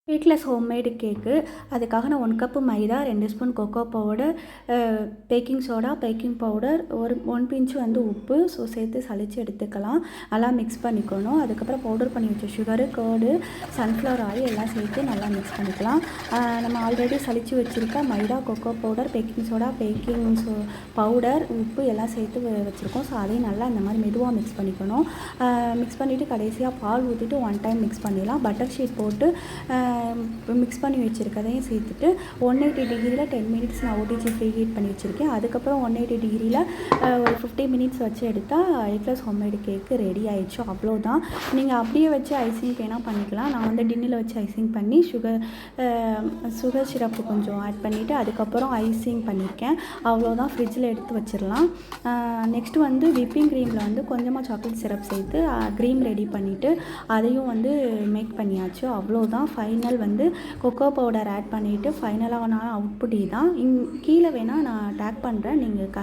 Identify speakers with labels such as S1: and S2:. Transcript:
S1: Sweetless homemade கேக்கு. அதுக்காக நான் 1 cup maida, 2 spoon cocoa powder, baking soda, baking powder, 1 pinch வந்து உப்பு சேர்த்து சலிச்சு எடுத்துக்கலாம். நல்லா மிக்ஸ் பண்ணிக்கணும். அதுக்கப்புறம் பவுடர் பண்ணி வச்ச சுகரு, கர்டு, சன்ஃப்ளவர் ஆயில் எல்லாம் சேர்த்து நல்லா மிக்ஸ் பண்ணிக்கலாம். நம்ம ஆல்ரெடி சலிச்சு வச்சுருக்க maida, cocoa powder, baking soda, powder, உப்பு எல்லாம் சேர்த்து வச்சுருக்கோம். ஸோ அதையும் நல்லா இந்த மாதிரி மெதுவாக மிக்ஸ் பண்ணிக்கணும். மிக்ஸ் பண்ணிவிட்டு கடைசியாக பால் ஊற்றிட்டு 1 டைம் மிக்ஸ் பண்ணிடலாம். பட்டர் ஷீட் போட்டு மிக்ஸ் பண்ணி வச்சுருக்கதையும் சேர்த்துட்டு 180 டிகிரியில் 10 மினிட்ஸ் நான் ஓடிஜி ஃப்ரீ ஹீட் பண்ணி வச்சுருக்கேன். அதுக்கப்புறம் 180 டிகிரியில் ஒரு 50 மினிட்ஸ் வச்சு எடுத்தால் எக்லெஸ் ஹோம்மேடு கேக்கு ரெடி ஆயிடுச்சு. அவ்வளோதான். நீங்கள் அப்படியே வச்சு ஐசிங் வேணால் பண்ணிக்கலாம். நான் வந்து டின்னில் வச்சு ஐசிங் பண்ணி சுகர் சிரப்பு கொஞ்சம் ஆட் பண்ணிவிட்டு அதுக்கப்புறம் ஐசிங் பண்ணியிருக்கேன். அவ்வளோதான். ஃப்ரிட்ஜில் எடுத்து வச்சிடலாம். நெக்ஸ்ட்டு வந்து விப்பிங் க்ரீமில் வந்து கொஞ்சமாக சாக்லேட் சிரப் சேர்த்து க்ரீம் ரெடி பண்ணிவிட்டு அதையும் வந்து மேக் பண்ணியாச்சு. அவ்வளோதான். ஃபைனல் வந்து கொக்கோ பவுடர் ஆட் பண்ணிவிட்டு ஃபைனலாக நான் அவுட்புட் தான். கீழே வேணால் நான் டேக் பண்ணுறேன். நீங்கள்